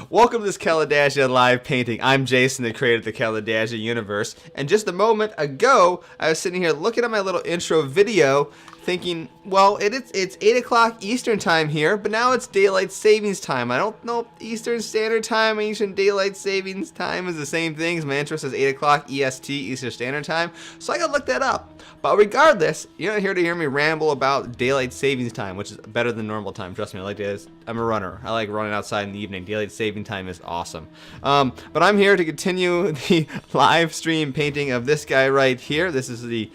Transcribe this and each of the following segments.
Welcome to this Kalidasia live painting. I'm Jason, the creator of the Kalidasia universe, and just a moment ago, I was sitting here looking at my little intro video, thinking, well, it's 8 o'clock Eastern time here, but now it's daylight savings time. I don't know if Eastern Standard Time and Eastern Daylight Savings Time is the same thing, as my intro says 8 o'clock EST, Eastern Standard Time, so I gotta look that up. But regardless, you're not here to hear me ramble about daylight savings time, which is better than normal time. Trust me, I like it. I'm a runner. I like running outside in the evening. Daylight saving time is awesome. But I'm here to continue the live stream painting of this guy right here. This is the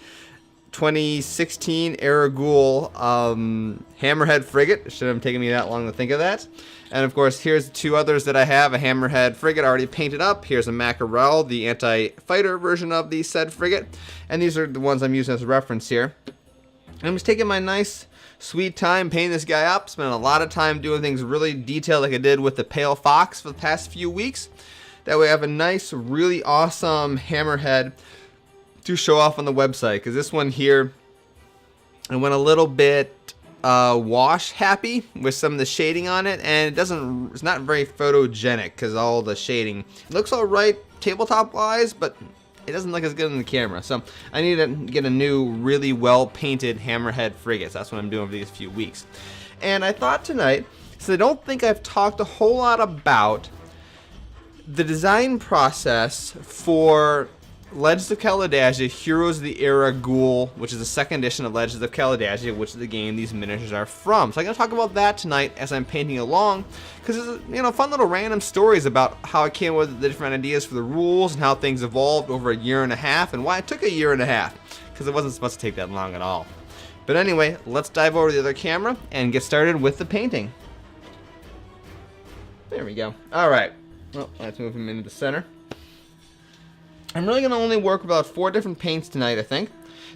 2016 Heragul Hammerhead frigate. It shouldn't have taken me that long to think of that. And of course, here's two others that I have. A Hammerhead frigate already painted up. Here's a Mackerel, the anti-fighter version of the said frigate. And these are the ones I'm using as a reference here. I'm just taking my nice, sweet time painting this guy up. Spending a lot of time doing things really detailed like I did with the Pale Fox for the past few weeks. That way I have a nice, really awesome Hammerhead to show off on the website. Because this one here, I went a little bit wash happy with some of the shading on it, and it's not very photogenic because all the shading looks all right tabletop wise, but it doesn't look as good in the camera. So I need to get a new really well painted Hammerhead frigate. So that's what I'm doing for these few weeks. And I thought tonight, so I don't think I've talked a whole lot about the design process for Legends of Kalidasia, Heroes of the Heragul, which is the second edition of Legends of Kalidasia, which is the game these miniatures are from. So I'm going to talk about that tonight as I'm painting along, because it's fun little random stories about how I came up with the different ideas for the rules and how things evolved over a year and a half and why it took a year and a half, because it wasn't supposed to take that long at all. But anyway, let's dive over to the other camera and get started with the painting. There we go. Alright, well, let's move him into the center. I'm really going to only work with about 4 different paints tonight, I think.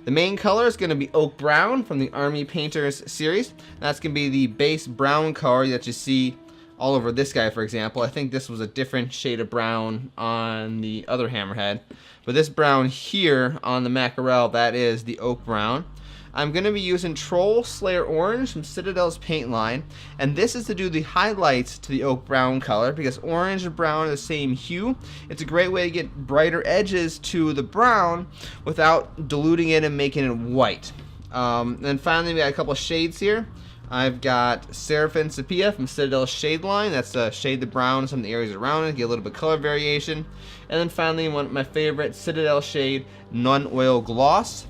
The main color is going to be Oak Brown from the Army Painters series. That's going to be the base brown color that you see all over this guy, for example. I think this was a different shade of brown on the other Hammerhead. But this brown here on the Mackerel, that is the Oak Brown. I'm going to be using Troll Slayer Orange from Citadel's paint line, and this is to do the highlights to the Oak Brown color, because orange and brown are the same hue. It's a great way to get brighter edges to the brown without diluting it and making it white. Then finally we got a couple of shades here. I've got Seraphim Sepia from Citadel's shade line. That's to shade the brown in some of the areas around it, get a little bit of color variation. And then finally, one of my favorite Citadel shade, Non-Oil Gloss.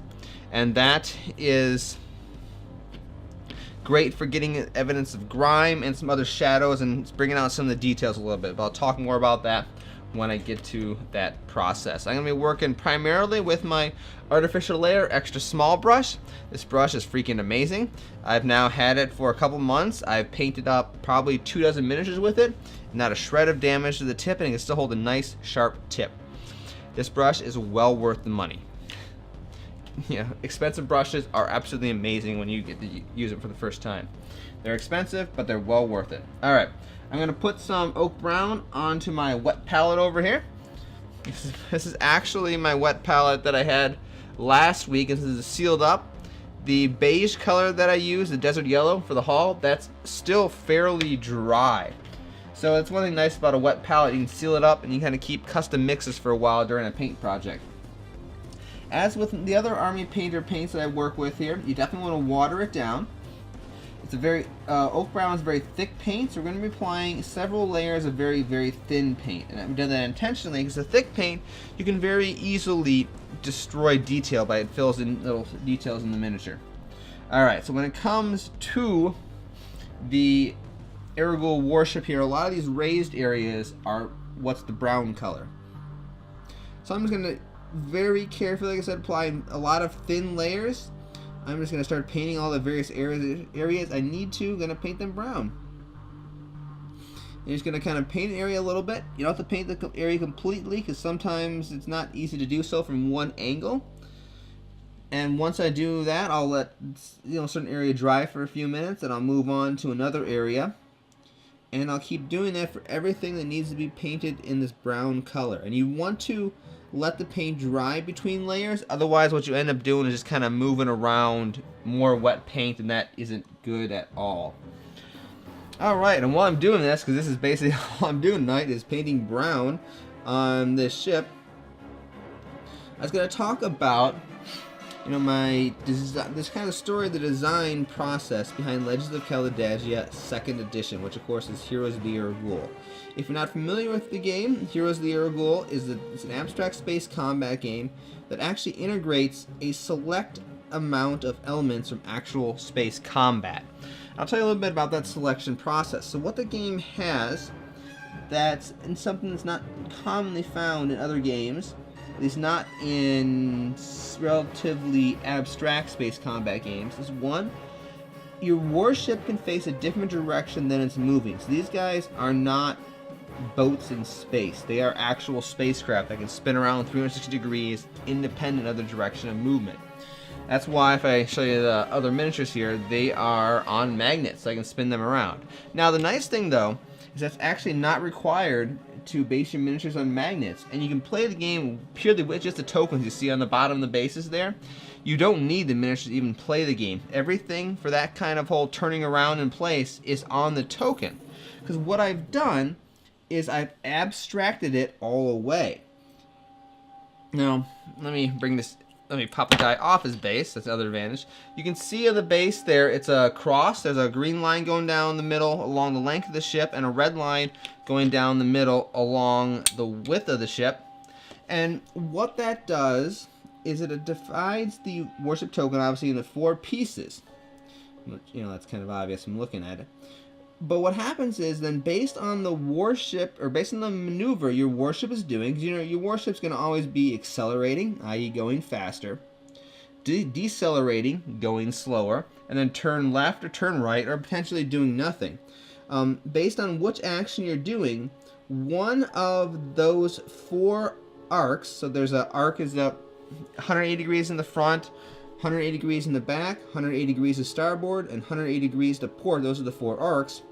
And that is great for getting evidence of grime and some other shadows and bringing out some of the details a little bit. But I'll talk more about that when I get to that process. I'm going to be working primarily with my Artificial Layer Extra Small brush. This brush is freaking amazing. I've now had it for a couple months. I've painted up probably 24 miniatures with it. Not a shred of damage to the tip, and it can still hold a nice sharp tip. This brush is well worth the money. Yeah, expensive brushes are absolutely amazing when you get to use it for the first time. They're expensive, but they're well worth it. Alright, I'm going to put some Oak Brown onto my wet palette over here. This is actually my wet palette that I had last week, and this is sealed up. The beige color that I use, the Desert Yellow for the haul, that's still fairly dry. So it's one thing nice about a wet palette, you can seal it up and you can kind of keep custom mixes for a while during a paint project. As with the other Army Painter paints that I work with here, you definitely want to water it down. It's a very, Oak Brown is a very thick paint, so we're going to be applying several layers of very, very thin paint. And I've done that intentionally because the thick paint, you can very easily destroy detail by it fills in little details in the miniature. Alright, so when it comes to the Heragul warship here, a lot of these raised areas are what's the brown color. So I'm just going to very carefully, like I said, apply a lot of thin layers. I'm just going to start painting all the various areas I need to. Going to paint them brown. You're just going to kind of paint an area a little bit. You don't have to paint the area completely because sometimes it's not easy to do so from one angle. And once I do that, I'll let a certain area dry for a few minutes, and I'll move on to another area. And I'll keep doing that for everything that needs to be painted in this brown color. And you want to let the paint dry between layers, otherwise what you end up doing is just kind of moving around more wet paint, and that isn't good at all. Alright, and while I'm doing this, because this is basically all I'm doing tonight, is painting brown on this ship, I was going to talk about, this kind of story, the design process behind Legends of Kalidasia 2nd Edition, which of course is Heroes of the Heragul. If you're not familiar with the game, Heroes of the Heragul it's an abstract space combat game that actually integrates a select amount of elements from actual space combat. I'll tell you a little bit about that selection process. So what the game has that's in something that's not commonly found in other games, at least not in relatively abstract space combat games, is one, your warship can face a different direction than it's moving. So these guys are not boats in space. They are actual spacecraft that can spin around 360 degrees independent of the direction of movement. That's why if I show you the other miniatures here, they are on magnets, so I can spin them around. Now the nice thing though, is that's actually not required to base your miniatures on magnets, and you can play the game purely with just the tokens you see on the bottom of the bases there. You don't need the miniatures to even play the game. Everything for that kind of whole turning around in place is on the token. Because what I've done is I've abstracted it all away. Now, let me pop the guy off his base. That's the other advantage. You can see on the base there, it's a cross. There's a green line going down the middle along the length of the ship, and a red line going down the middle along the width of the ship. And what that does is it divides the warship token, obviously, into 4 pieces. That's kind of obvious from looking at it. But what happens is then, based on the warship, or based on the maneuver your warship is doing, because your warship's going to always be accelerating, i.e. going faster, decelerating, going slower, and then turn left or turn right, or potentially doing nothing. Based on which action you're doing, one of those 4 arcs, so there's an arc is up 180 degrees in the front, 180 degrees in the back, 180 degrees to starboard, and 180 degrees to port. Those are the 4 arcs.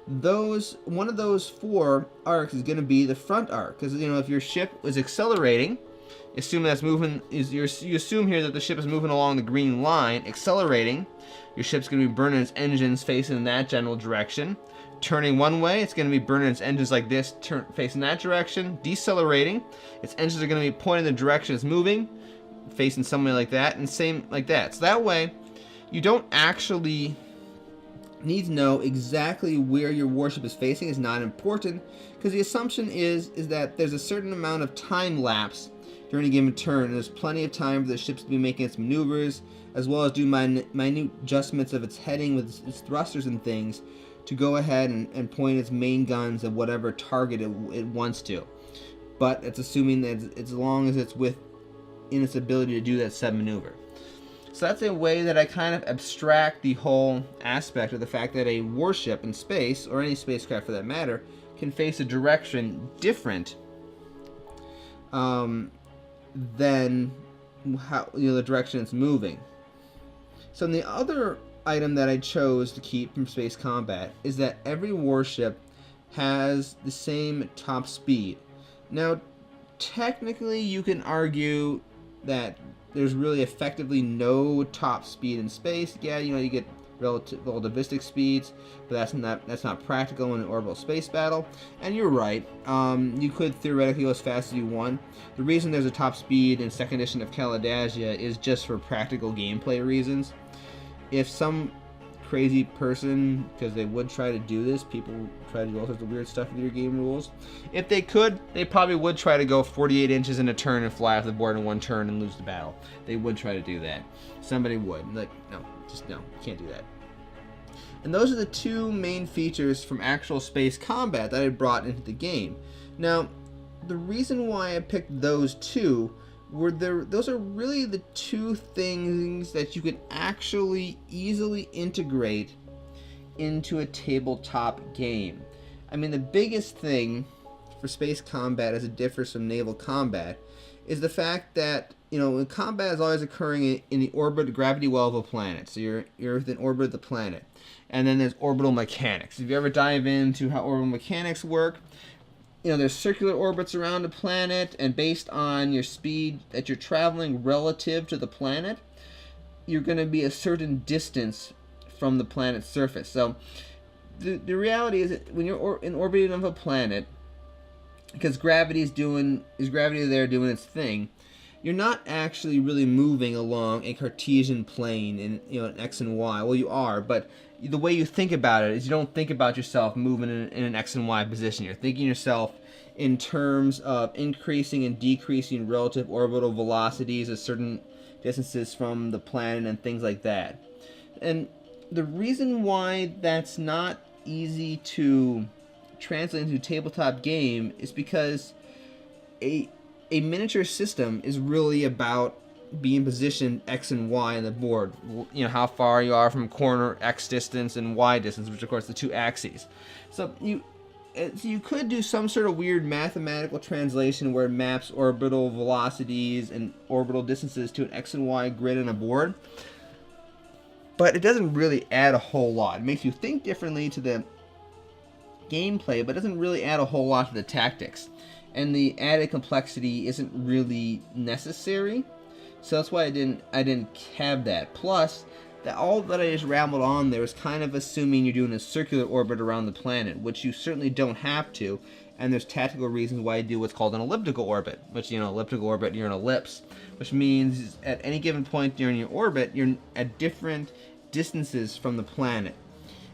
One of those 4 arcs is going to be the front arc, because if your ship is accelerating, assume that's moving, you assume here that the ship is moving along the green line, accelerating, your ship's going to be burning its engines facing in that general direction. Turning one way, it's going to be burning its engines like this, facing that direction. Decelerating, its engines are going to be pointing the direction it's moving, facing some way like that, and same like that. So that way, you don't actually need to know exactly where your warship is facing. Is not important, because the assumption is that there's a certain amount of time lapse during a given turn, and there's plenty of time for the ships to be making its maneuvers, as well as do minute adjustments of its heading with its thrusters and things, to go ahead and point its main guns at whatever target it wants to. But it's assuming that as long as it's within its ability to do that said maneuver. So that's a way that I kind of abstract the whole aspect of the fact that a warship in space, or any spacecraft for that matter, can face a direction different than how the direction it's moving. So the other item that I chose to keep from space combat is that every warship has the same top speed. Now, technically, you can argue that there's really effectively no top speed in space. Yeah, you get relativistic speeds, but that's not practical in an orbital space battle. And you're right. You could theoretically go as fast as you want. The reason there's a top speed in 2nd edition of Kalidasia is just for practical gameplay reasons. If some crazy person, because they would try to do this, people try to do all sorts of weird stuff with your game rules. If they could, they probably would try to go 48 inches in a turn and fly off the board in one turn and lose the battle. They would try to do that. Somebody would. No, you can't do that. And those are the 2 main features from actual space combat that I brought into the game. Now, the reason why I picked those 2 those are really the 2 things that you can actually easily integrate into a tabletop game. I mean, the biggest thing for space combat as it differs from naval combat is the fact that, combat is always occurring in the orbit gravity well of a planet. So you're within orbit of the planet. And then there's orbital mechanics. If you ever dive into how orbital mechanics work, there's circular orbits around a planet, and based on your speed that you're traveling relative to the planet, you're going to be a certain distance from the planet's surface. So the reality is that when you're in orbiting of a planet, because gravity is gravity there doing its thing, you're not actually really moving along a Cartesian plane in an X and Y. Well, you are, but the way you think about it is you don't think about yourself moving in an X and Y position. You're thinking yourself in terms of increasing and decreasing relative orbital velocities at certain distances from the planet and things like that. And the reason why that's not easy to translate into a tabletop game is because a miniature system is really about being positioned X and Y on the board. How far you are from corner X distance and Y distance, which of course are the two axes. So you could do some sort of weird mathematical translation where it maps orbital velocities and orbital distances to an X and Y grid on a board. But it doesn't really add a whole lot. It makes you think differently to the gameplay, but it doesn't really add a whole lot to the tactics. And the added complexity isn't really necessary. So that's why I didn't have that. Plus, all that I just rambled on there is kind of assuming you're doing a circular orbit around the planet, which you certainly don't have to. And there's tactical reasons why you do what's called an elliptical orbit, which, elliptical orbit, you're an ellipse, which means at any given point during your orbit, you're at different distances from the planet.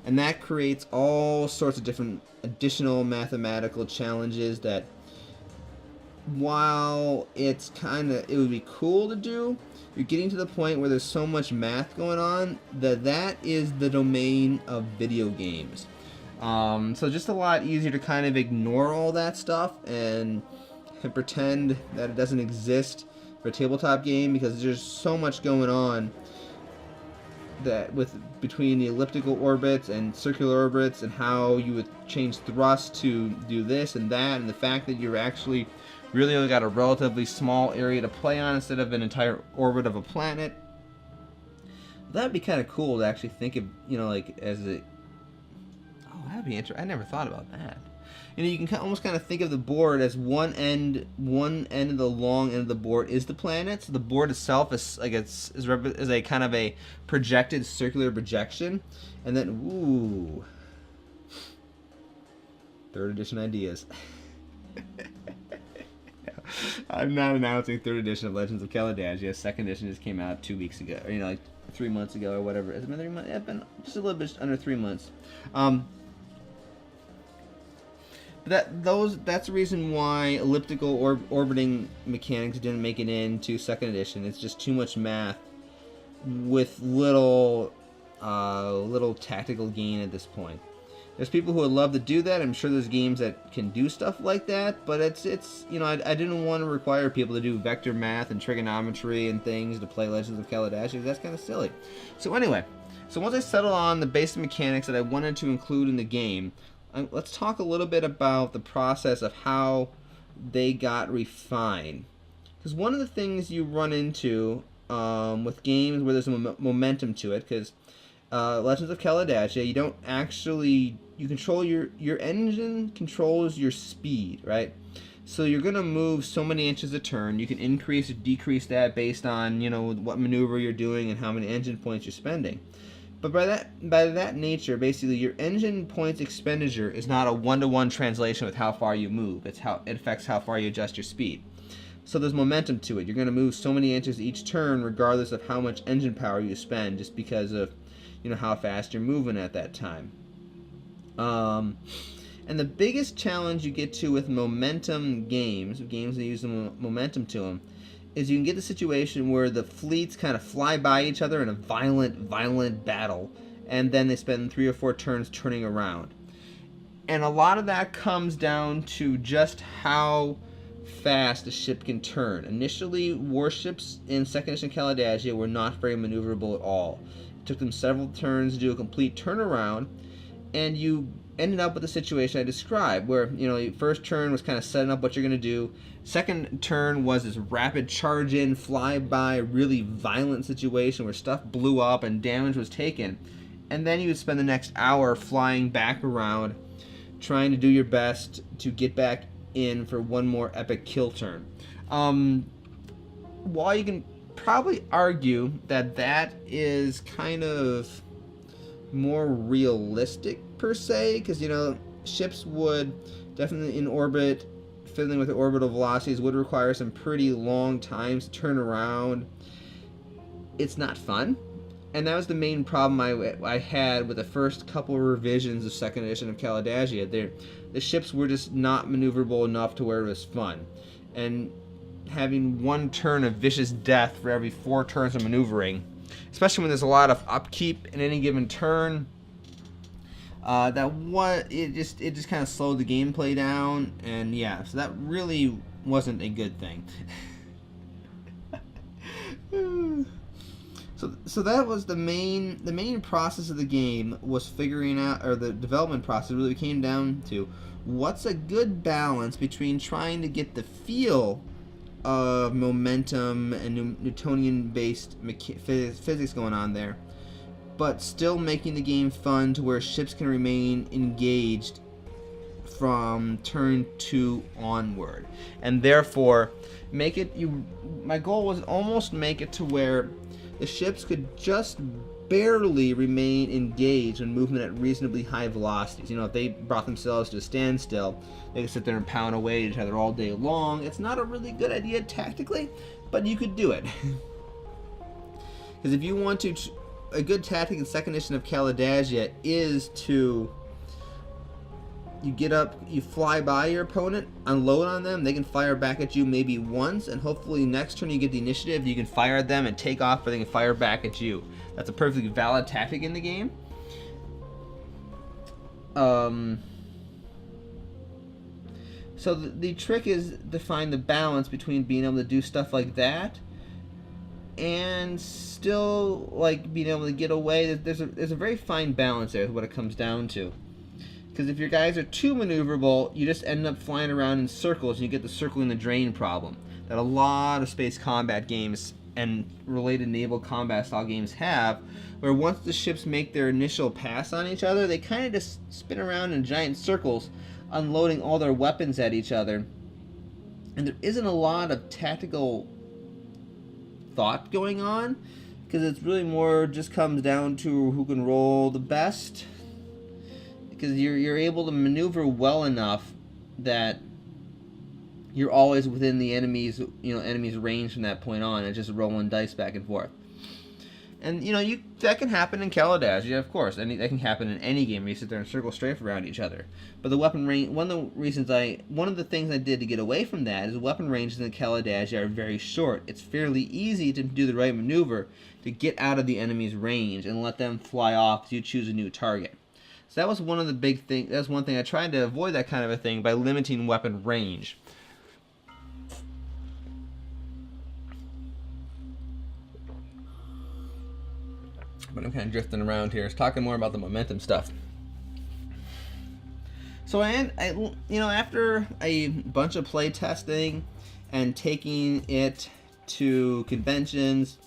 And that creates all sorts of different additional mathematical challenges that, while it would be cool to do, you're getting to the point where there's so much math going on that is the domain of video games. So just a lot easier to kind of ignore all that stuff and pretend that it doesn't exist for a tabletop game, because there's so much going on that between the elliptical orbits and circular orbits and how you would change thrust to do this and that, and the fact that you're actually really only got a relatively small area to play on instead of an entire orbit of a planet. That'd be kind of cool to actually think of, as a... Oh, that'd be interesting. I never thought about that. You can almost kind of think of the board as one end of the long end of the board is the planet. So the board itself is a kind of a projected circular projection, and then third edition ideas. I'm not announcing third edition of Legends of Kalidasia. Second edition just came out 2 weeks ago, or like 3 months ago or whatever. Has it been 3 months? Yeah, it's been just a little bit under 3 months. That's the reason why elliptical orbiting mechanics didn't make it into second edition. It's just too much math with little tactical gain at this point. There's people who would love to do that. I'm sure there's games that can do stuff like that, but it's I didn't want to require people to do vector math and trigonometry and things to play Legends of Kalidasia. That's kind of silly. So anyway, once I settled on the basic mechanics that I wanted to include in the game, let's talk a little bit about the process of how they got refined. Because one of the things you run into with games where there's a momentum to it, because Legends of Kalidasia, you control your engine controls your speed, right? So you're going to move so many inches a turn. You can increase or decrease that based on, what maneuver you're doing and how many engine points you're spending. But by that nature, basically, your engine points expenditure is not a one-to-one translation with how far you move. It affects how far you adjust your speed. So there's momentum to it. You're going to move so many inches each turn, regardless of how much engine power you spend, just because of how fast you're moving at that time. And the biggest challenge you get to with momentum games that use the momentum to them, is you can get the situation where the fleets kind of fly by each other in a violent battle, and then they spend 3 or 4 turns turning around. And a lot of that comes down to just how fast a ship can turn. Initially, warships in second edition Kalidasia were not very maneuverable at all. It took them several turns to do a complete turnaround, and you ended up with the situation I described, where your first turn was kind of setting up what you're going to do. Second turn was this rapid charge in, fly by, really violent situation where stuff blew up and damage was taken. And then you would spend the next hour flying back around, trying to do your best to get back in for one more epic kill turn. While you can probably argue that is kind of more realistic per se, because, you know, ships would definitely in orbit, fiddling with the orbital velocities would require some pretty long times to turn around. It's not fun. And that was the main problem I had with the first couple of revisions of second edition of Kalidasia. The ships were just not maneuverable enough to where it was fun. And having one turn of vicious death for every 4 turns of maneuvering, especially when there's a lot of upkeep in any given turn, it just kind of slowed the gameplay down, and yeah, so that really wasn't a good thing. So that was the main process of the game, was figuring out, or the development process really came down to what's a good balance between trying to get the feel of momentum and Newtonian-based physics going on there, but still making the game fun to where ships can remain engaged from turn 2 onward, and therefore my goal was almost make it to where the ships could just barely remain engaged in movement at reasonably high velocities. You know, if they brought themselves to a standstill, they could sit there and pound away at each other all day long. It's not a really good idea tactically, but you could do it. Because if you want to, a good tactic in second edition of Kalidasia is to, you get up, you fly by your opponent, unload on them, they can fire back at you maybe once, and hopefully next turn you get the initiative, you can fire at them and take off, or they can fire back at you. That's a perfectly valid tactic in the game. So the trick is to find the balance between being able to do stuff like that and still like being able to get away. There's a very fine balance there, is what it comes down to. Because if your guys are too maneuverable, you just end up flying around in circles, and you get the circling the drain problem that a lot of space combat games and related naval combat style games have, where once the ships make their initial pass on each other, they kind of just spin around in giant circles, unloading all their weapons at each other. And there isn't a lot of tactical thought going on, because it's really more just comes down to who can roll the best. Because you're able to maneuver well enough that you're always within the enemy's range from that point on, and just rolling dice back and forth. And that can happen in Kalidasia, of course. That can happen in any game where you sit there and circle strafe around each other. But the weapon range, one of the things I did to get away from that is weapon ranges in Kalidasia are very short. It's fairly easy to do the right maneuver to get out of the enemy's range and let them fly off as you choose a new target. So that was one of the big things. That's one thing I tried to avoid, that kind of a thing, by limiting weapon range. But I'm kind of drifting around here. It's talking more about the momentum stuff. So after a bunch of play testing and taking it to conventions,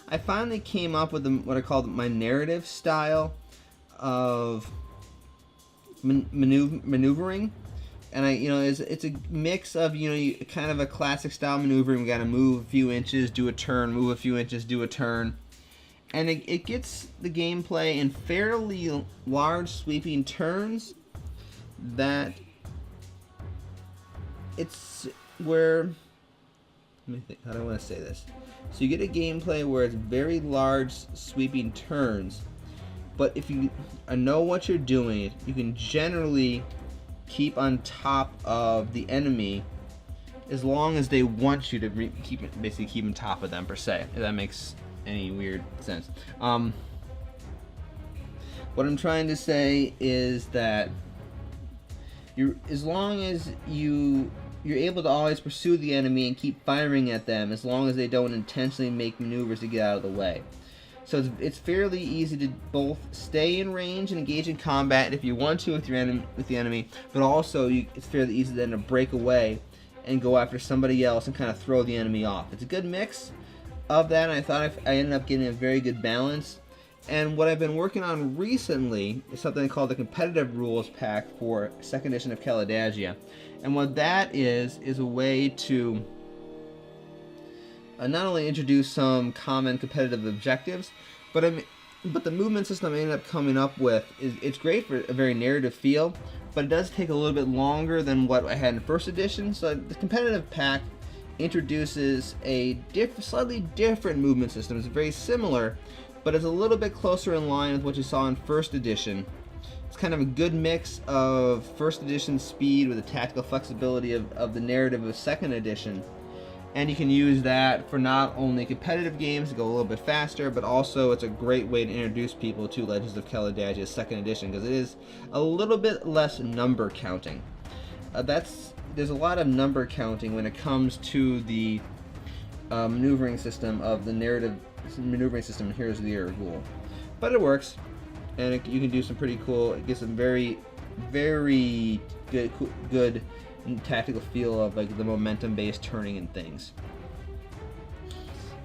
I finally came up with what I call my narrative style of maneuvering. And it's a mix of kind of a classic style maneuvering. We got to move a few inches, do a turn, move a few inches, do a turn. And it gets the gameplay in fairly large sweeping turns that it's where, let me think, how do I want to say this? So you get a gameplay where it's very large sweeping turns, but if you know what you're doing, you can generally keep on top of the enemy as long as they want you to keep on top of them, per se, if that makes any weird sense. What I'm trying to say is that as long as you're able to always pursue the enemy and keep firing at them, as long as they don't intentionally make maneuvers to get out of the way. So it's fairly easy to both stay in range and engage in combat if you want to with the enemy, but also it's fairly easy then to break away and go after somebody else and kind of throw the enemy off. It's a good mix of that, and I thought I ended up getting a very good balance. And what I've been working on recently is something called the competitive rules pack for second edition of Kalidasia. And what that is a way to not only introduce some common competitive objectives, but But the movement system I ended up coming up with it's great for a very narrative feel, but it does take a little bit longer than what I had in first edition. So the competitive pack introduces a slightly different movement system. It's very similar, but it's a little bit closer in line with what you saw in first edition. It's kind of a good mix of first edition speed with the tactical flexibility of the narrative of second edition. And you can use that for not only competitive games to go a little bit faster, but also it's a great way to introduce people to Legends of Kalidasia second edition, because it is a little bit less number counting. There's a lot of number counting when it comes to the maneuvering system of the narrative maneuvering system in Heroes of the Heragul. But it works, and you can do some pretty cool, it gives some very, very good tactical feel of like the momentum-based turning and things.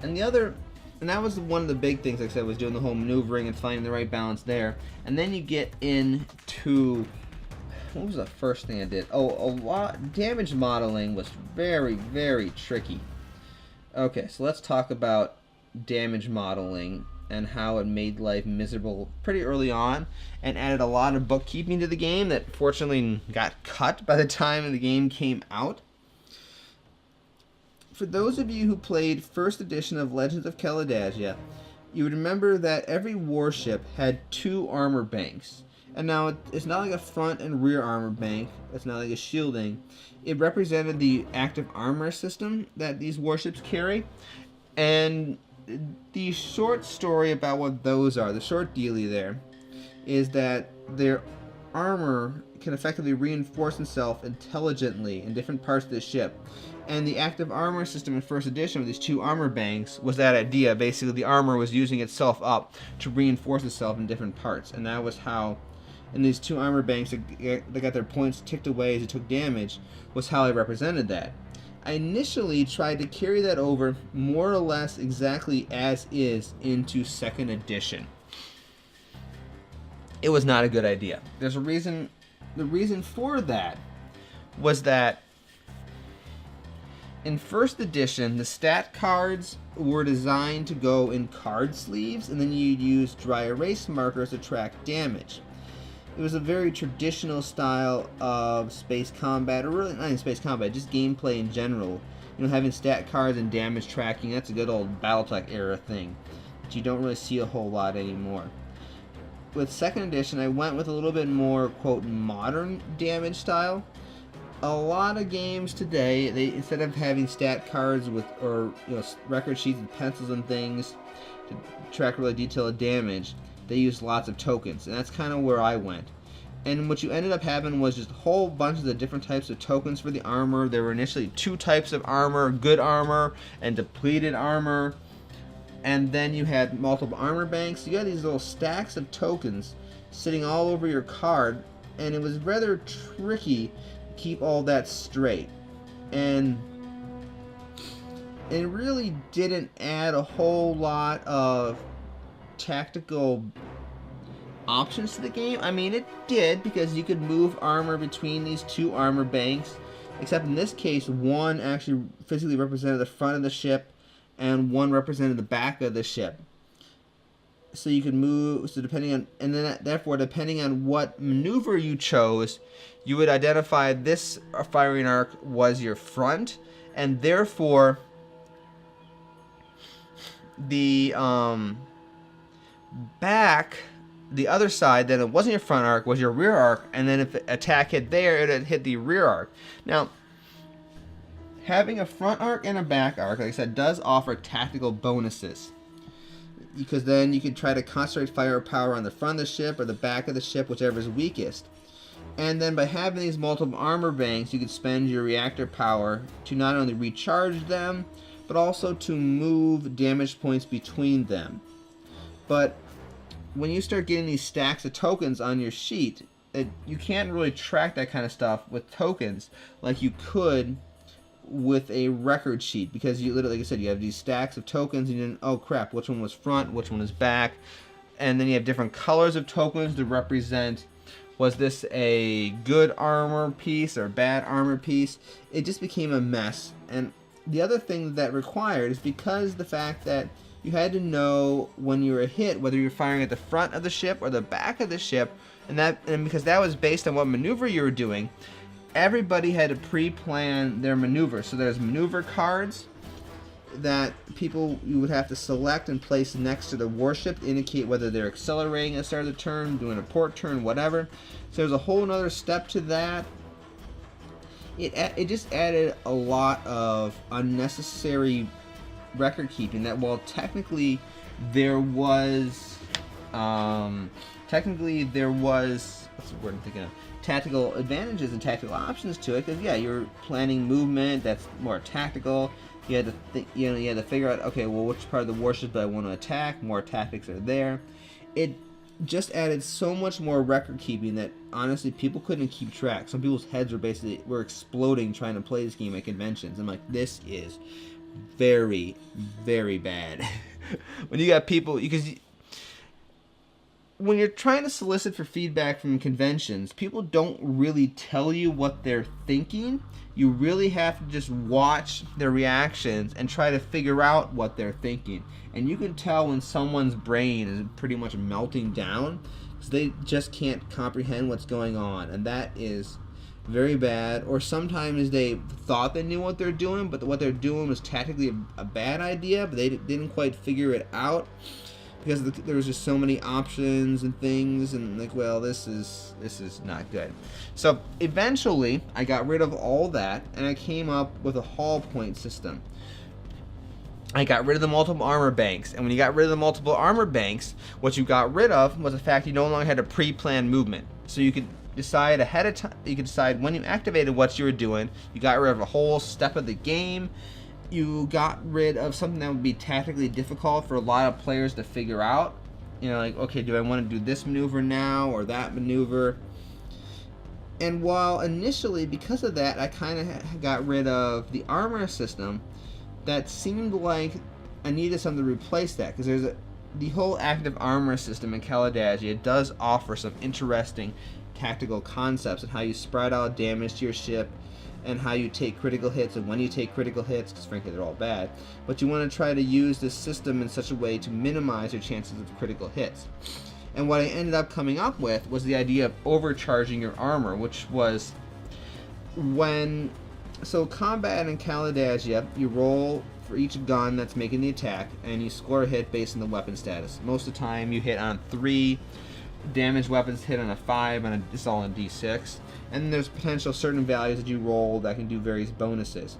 And that was one of the big things, like I said, was doing the whole maneuvering and finding the right balance there. And then you get into, what was the first thing I did? Damage modeling was very, very tricky. Okay, so let's talk about damage modeling and how it made life miserable pretty early on, and added a lot of bookkeeping to the game that fortunately got cut by the time the game came out. For those of you who played first edition of Legends of Kalidasia, you would remember that every warship had 2 armor banks. And now it's not like a front and rear armor bank, it's not like a shielding. It represented the active armor system that these warships carry. And the short story about what those are, the short dealie there, is that their armor can effectively reinforce itself intelligently in different parts of the ship. And the active armor system in first edition with these 2 armor banks was that idea. Basically, the armor was using itself up to reinforce itself in different parts. And that was how, in these 2 armor banks that got their points ticked away as you took damage, was how I represented that. I initially tried to carry that over more or less exactly as is into second edition. It was not a good idea. There's a reason. The reason for that was that in first edition, the stat cards were designed to go in card sleeves, and then you'd use dry erase markers to track damage. It was a very traditional style of space combat, or really not even space combat, just gameplay in general. You know, having stat cards and damage tracking, that's a good old Battletech era thing that you don't really see a whole lot anymore. With second edition, I went with a little bit more, quote, modern damage style. A lot of games today, instead of having stat cards with, or record sheets and pencils and things to track really detailed damage, they used lots of tokens, and that's kind of where I went. And what you ended up having was just a whole bunch of the different types of tokens for the armor. There were initially 2 types of armor, good armor and depleted armor. And then you had multiple armor banks. You had these little stacks of tokens sitting all over your card, and it was rather tricky to keep all that straight. And it really didn't add a whole lot of tactical options to the game. I mean, it did, because you could move armor between these 2 armor banks, except in this case, one actually physically represented the front of the ship and one represented the back of the ship. So you could move, so depending on, and then therefore depending on what maneuver you chose, you would identify this firing arc was your front, and therefore the back, the other side, then it wasn't your front arc, was your rear arc, and then if the attack hit there, it would hit the rear arc. Now, having a front arc and a back arc, like I said, does offer tactical bonuses, because then you can try to concentrate firepower on the front of the ship or the back of the ship, whichever is weakest. And then by having these multiple armor banks, you could spend your reactor power to not only recharge them, but also to move damage points between them. But when you start getting these stacks of tokens on your sheet, you can't really track that kind of stuff with tokens like you could with a record sheet, because you literally, like I said, you have these stacks of tokens, and you didn't, oh crap, which one was front, which one is back, and then you have different colors of tokens to represent, was this a good armor piece or bad armor piece? It just became a mess. And the other thing that required is, because the fact that you had to know when you were hit whether you were firing at the front of the ship or the back of the ship, and because that was based on what maneuver you were doing, everybody had to pre-plan their maneuver. So there's maneuver cards that you would have to select and place next to the warship to indicate whether they're accelerating at the start of the turn, doing a port turn, whatever. So there's a whole nother step to that. It just added a lot of unnecessary record keeping that while technically there was what's the word I'm thinking of? Tactical advantages and tactical options to it, because yeah, you're planning movement that's more tactical. You had to think, you had to figure out, okay, well, which part of the warship do I want to attack? More tactics are there. It just added so much more record keeping that honestly people couldn't keep track. Some people's heads were exploding trying to play this game at conventions. I'm like, this is very, very bad. When you got people, because when you're trying to solicit for feedback from conventions, people don't really tell you what they're thinking. You really have to just watch their reactions and try to figure out what they're thinking. And you can tell when someone's brain is pretty much melting down because they just can't comprehend what's going on. And that is very bad. Or sometimes they thought they knew what they're doing, but what they're doing was tactically a bad idea, but they didn't quite figure it out. Because there was just so many options and things, and like, well, this is not good. So eventually, I got rid of all that, and I came up with a hull point system. I got rid of the multiple armor banks, and when you got rid of the multiple armor banks, what you got rid of was the fact you no longer had a pre-planned movement. So you could decide ahead of time. You could decide when you activated what you were doing. You got rid of a whole step of the game. You got rid of something that would be tactically difficult for a lot of players to figure out. You know, like, okay, do I want to do this maneuver now or that maneuver? And while initially, because of that, I kind of got rid of the armor system, that seemed like I needed something to replace that. Because the whole active armor system in Kalidasia does offer some interesting tactical concepts and how you spread out damage to your ship, and how you take critical hits and when you take critical hits, because frankly they're all bad. But you want to try to use this system in such a way to minimize your chances of critical hits. And what I ended up coming up with was the idea of overcharging your armor, which was so combat in Kalidasia, you roll for each gun that's making the attack, and you score a hit based on the weapon status. Most of the time you hit on 3, damaged weapons hit on a 5, and it's all on D6. And there's potential certain values that you roll that can do various bonuses.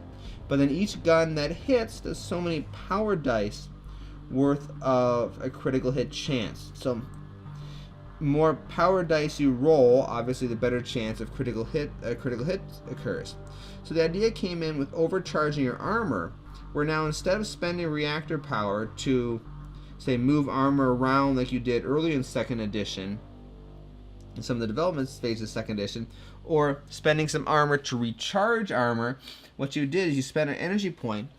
But then each gun that hits does so many power dice worth of a critical hit chance. So more power dice you roll, obviously the better chance of critical hit occurs. So the idea came in with overcharging your armor, where now instead of spending reactor power to, say, move armor around like you did earlier in 2nd edition, in some of the development stages of 2nd edition, or spending some armor to recharge armor, what you did is you spent an energy point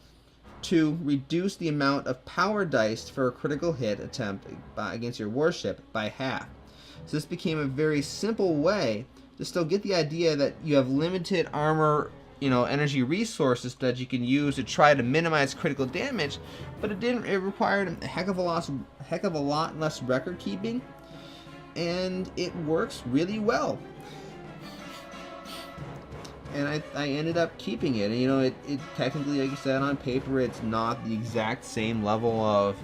to reduce the amount of power dice for a critical hit attempt against your warship by half. So this became a very simple way to still get the idea that you have limited armor, energy resources that you can use to try to minimize critical damage, but it required a heck of a lot less record keeping, and it works really well. And I ended up keeping it. And it technically, like you said, on paper, it's not the exact same level of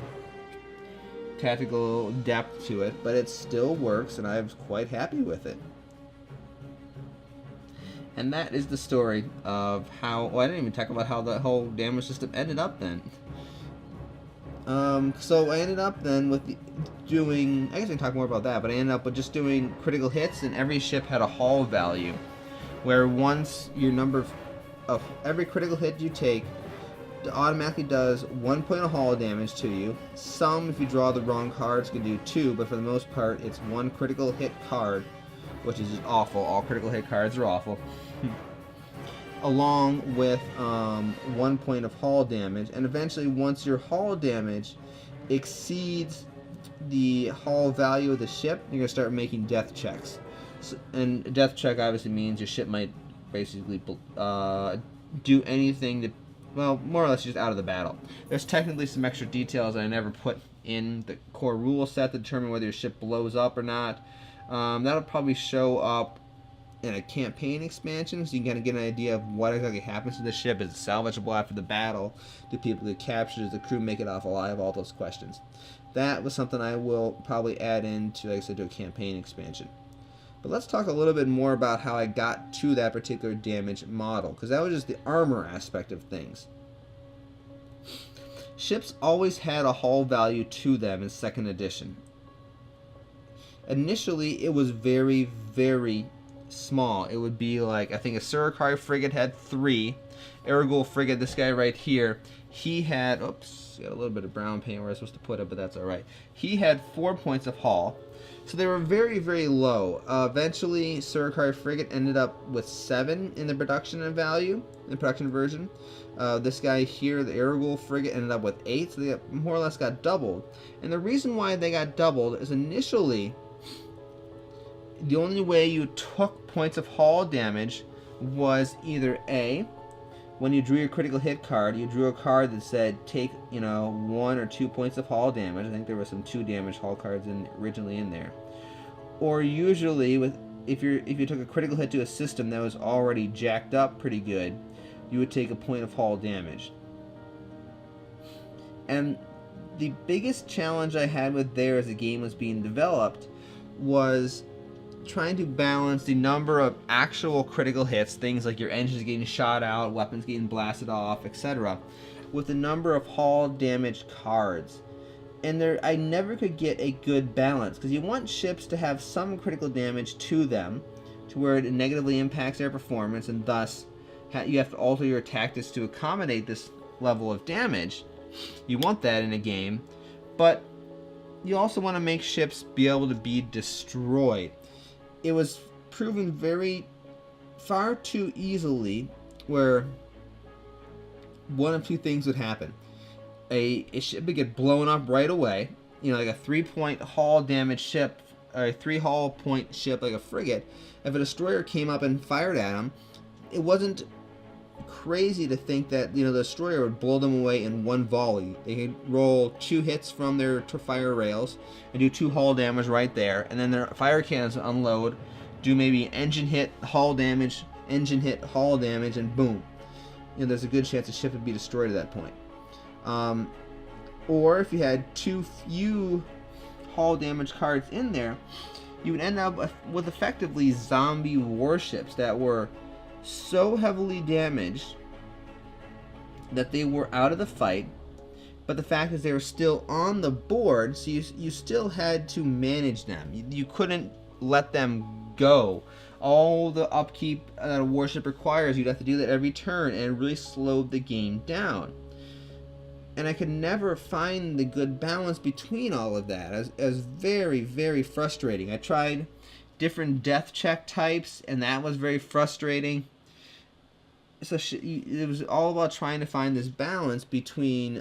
tactical depth to it, but it still works, and I was quite happy with it. And that is the story of how, I didn't even talk about how the whole damage system ended up then. So I ended up then with doing, I guess I can talk more about that, but I ended up with just doing critical hits, and every ship had a hull value, where once your number of every critical hit you take, it automatically does 1 point of hull damage to you. Some, if you draw the wrong cards, can do 2, but for the most part, it's 1 critical hit card, which is just awful. All critical hit cards are awful. Along with 1 point of hull damage, and eventually, once your hull damage exceeds the hull value of the ship, you're going to start making death checks. So, and a death check obviously means your ship might basically do anything well, more or less just out of the battle. There's technically some extra details that I never put in the core rule set to determine whether your ship blows up or not. That'll probably show up in a campaign expansion, so you can kind of get an idea of what exactly happens to the ship. Is it salvageable after the battle? Do people get captured? Does the crew make it off alive? All those questions. That was something I will probably add into, like I said, to a campaign expansion. But let's talk a little bit more about how I got to that particular damage model, because that was just the armor aspect of things. Ships always had a hull value to them in 2nd edition. Initially, it was very, very small. It would be like, I think a Surikari frigate had 3. Heragul frigate, this guy right here, he had, oops, got a little bit of brown paint where I was supposed to put it, but that's alright. He had 4 points of hull. So they were very, very low. Eventually, Surikari frigate ended up with 7 in the production value, in the production version. This guy here, the Heragul frigate, ended up with 8, so they more or less got doubled. And the reason why they got doubled is initially, the only way you took points of hull damage was either A, when you drew your critical hit card, you drew a card that said take, 1 or 2 points of hull damage. I think there were some 2 damage hull cards originally in there. Or usually, if you took a critical hit to a system that was already jacked up pretty good, you would take a point of hull damage. And the biggest challenge I had with there as the game was being developed was trying to balance the number of actual critical hits, things like your engines getting shot out, weapons getting blasted off, etc., with the number of hull damage cards. And I never could get a good balance, because you want ships to have some critical damage to them, to where it negatively impacts their performance, and thus you have to alter your tactics to accommodate this level of damage. You want that in a game, but you also want to make ships be able to be destroyed. It was proven far too easily where one of 2 things would happen. A ship would get blown up right away, like a 3-point hull damage ship, or a 3 hull point ship like a frigate. If a destroyer came up and fired at them, it wasn't crazy to think that the destroyer would blow them away in one volley. They could roll 2 hits from their fire rails and do 2 hull damage right there, and then their fire cannons unload, do maybe engine hit, hull damage, engine hit, hull damage, and boom. There's a good chance the ship would be destroyed at that point. Or if you had too few hull damage cards in there, you would end up with effectively zombie warships that were so heavily damaged that they were out of the fight, but the fact is they were still on the board, so you still had to manage them. You couldn't let them go. All the upkeep that a warship requires, you'd have to do that every turn, and it really slowed the game down. And I could never find the good balance between all of that. It was very, very frustrating. I tried different death check types, and that was very frustrating. So it was all about trying to find this balance between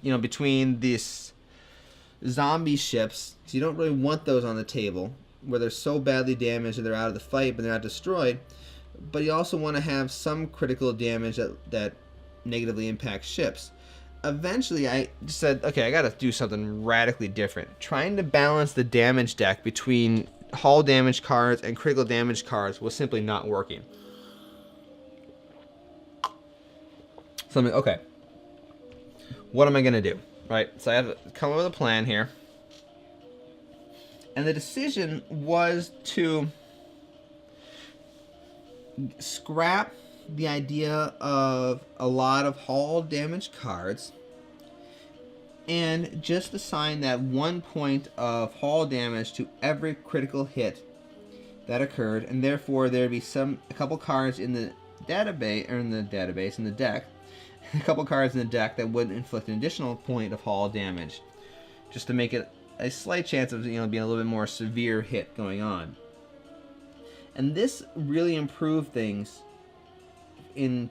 between these zombie ships. So you don't really want those on the table, where they're so badly damaged that they're out of the fight, but they're not destroyed. But you also want to have some critical damage that negatively impacts ships. Eventually, I just said, okay, I got to do something radically different. Trying to balance the damage deck between hull damage cards and critical damage cards was simply not working. So I'm like, okay, what am I going to do? Right? So I had to come up with a plan here. And the decision was to scrap the idea of a lot of hull damage cards and just assign that 1 point of hull damage to every critical hit that occurred, and therefore there'd be a couple cards in the database, or in the deck, a couple cards in the deck that would inflict an additional point of hull damage, just to make it a slight chance of being a little bit more severe hit going on. And this really improved things in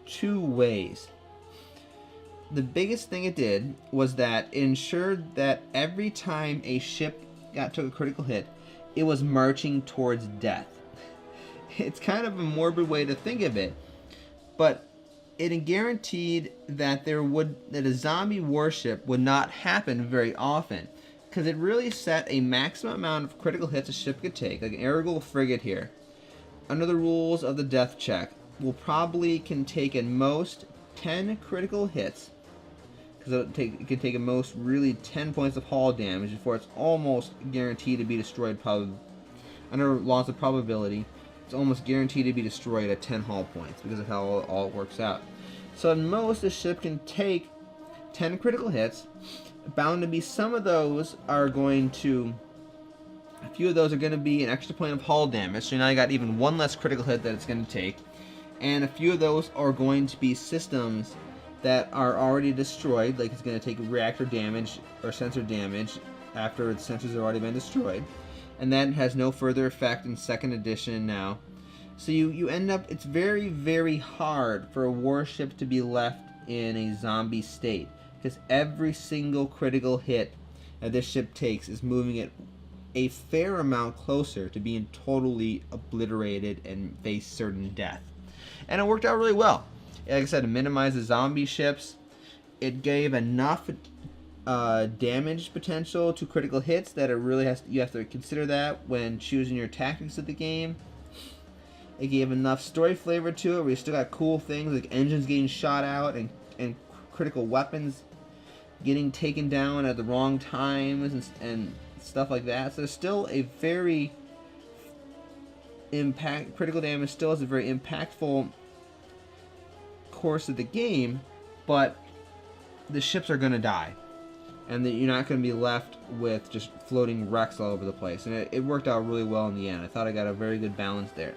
2 ways. The biggest thing it did was that it ensured that every time a ship took a critical hit, it was marching towards death. It's kind of a morbid way to think of it, but it guaranteed that that a zombie warship would not happen very often, because it really set a maximum amount of critical hits a ship could take, like an Heragul frigate here. Under the rules of the death check, will probably can take at most 10 critical hits, because it can take at most really 10 points of hull damage before it's almost guaranteed to be destroyed. Probably under laws of probability, it's almost guaranteed to be destroyed at 10 hull points because of how all it works out. So at most, the ship can take 10 critical hits. Bound to be some of those are going to, a few of those are going to be an extra point of hull damage, so now you got even one less critical hit that it's going to take. And a few of those are going to be systems that are already destroyed, like it's going to take reactor damage or sensor damage after the sensors have already been destroyed. And that has no further effect in 2nd edition now. So you end up, it's very, very hard for a warship to be left in a zombie state, because every single critical hit that this ship takes is moving it a fair amount closer to being totally obliterated and face certain death. And it worked out really well. Like I said, to minimize the zombie ships, it gave enough damage potential to critical hits that it really you have to consider that when choosing your tactics of the game. It gave enough story flavor to it where you still got cool things like engines getting shot out and critical weapons getting taken down at the wrong times and stuff like that. So there's still a very critical damage still is a very impactful course of the game, but the ships are going to die, and that you're not going to be left with just floating wrecks all over the place. And it worked out really well in the end. I thought I got a very good balance there.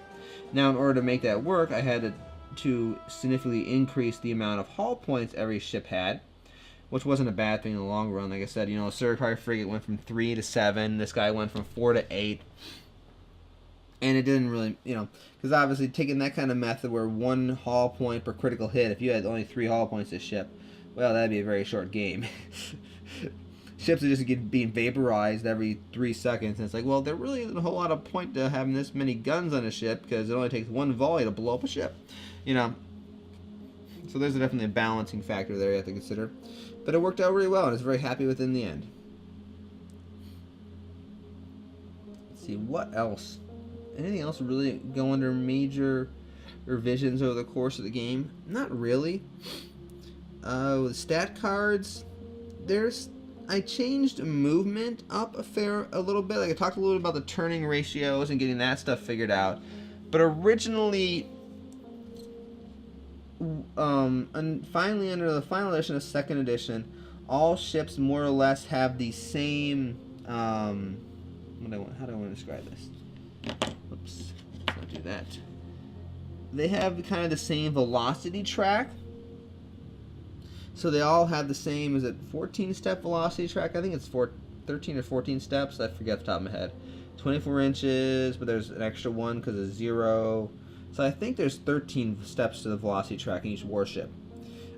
Now, in order to make that work, I had to significantly increase the amount of hull points every ship had, which wasn't a bad thing in the long run. Like I said, a Survey frigate went from 3 to 7. This guy went from 4 to 8. And it didn't really, because obviously taking that kind of method where 1 hull point per critical hit, if you had only 3 hull points this ship, well, that'd be a very short game. Ships are just being vaporized every 3 seconds, and it's like, well, there really isn't a whole lot of point to having this many guns on a ship, because it only takes 1 volley to blow up a ship, So there's definitely a balancing factor there you have to consider. But it worked out really well, and I was very happy with it in the end. Let's see, what else? Anything else really go under major revisions over the course of the game? Not really. With stat cards, I changed movement up a little bit. Like I talked a little bit about the turning ratios and getting that stuff figured out. But originally, and finally under the final edition of 2nd edition, all ships more or less have the same. How do I want to describe this? Whoops, let's not do that. They have kind of the same velocity track. So they all have the same, is it 14-step velocity track? I think it's 13 or 14 steps. I forget off the top of my head. 24 inches, but there's an extra one because of 0. So I think there's 13 steps to the velocity track in each warship.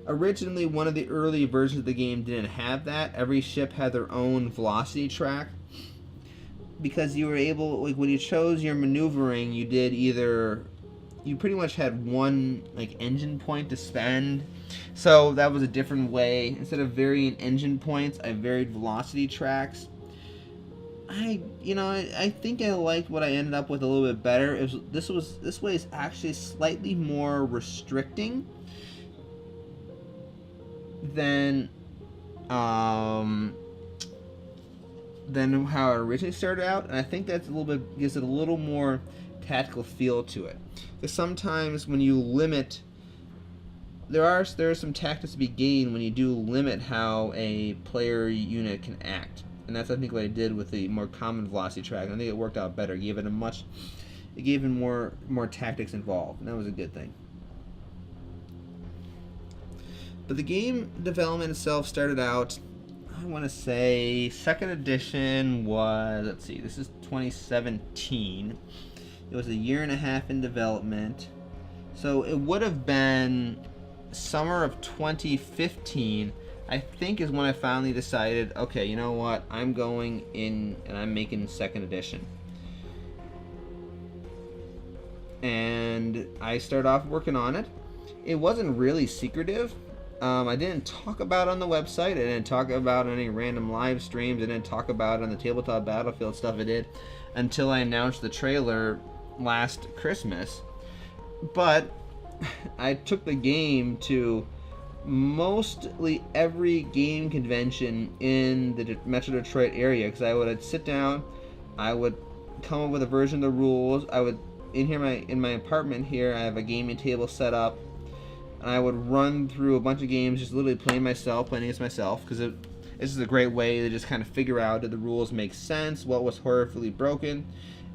Originally, one of the early versions of the game didn't have that. Every ship had their own velocity track, because you were able, like when you chose your maneuvering, you pretty much had one engine point to spend. So that was a different way. Instead of varying engine points, I varied velocity tracks. I think I liked what I ended up with a little bit better. This way is actually slightly more restricting than how it originally started out, and I think that's gives it a little more tactical feel to it. Because sometimes when you limit, there are some tactics to be gained when you do limit how a player unit can act, and that's I think what I did with the more common velocity track. And I think it worked out better. It gave it more tactics involved, and that was a good thing. But the game development itself started out, I want to say 2nd edition was, let's see, this is 2017. It was a 1.5 years in development. So it would have been summer of 2015, I think, is when I finally decided, okay, you know what, I'm going in and I'm making 2nd edition. And I started off working on it. It wasn't really secretive. I didn't talk about it on the website. I didn't talk about any random live streams. I didn't talk about it on the Tabletop Battlefield stuff I did until I announced the trailer last Christmas. But I took the game to mostly every game convention in the Metro Detroit area, because I would sit down, I would come up with a version of the rules. I would in my apartment here, I have a gaming table set up, and I would run through a bunch of games, just literally playing against myself, because this is a great way to just kind of figure out, did the rules make sense, what was horribly broken.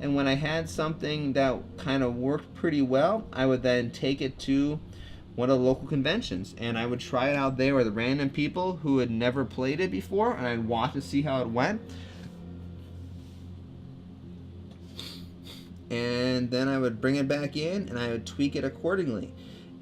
And when I had something that kind of worked pretty well, I would then take it to one of the local conventions, and I would try it out there with random people who had never played it before, and I'd watch to see how it went. And then I would bring it back in, and I would tweak it accordingly.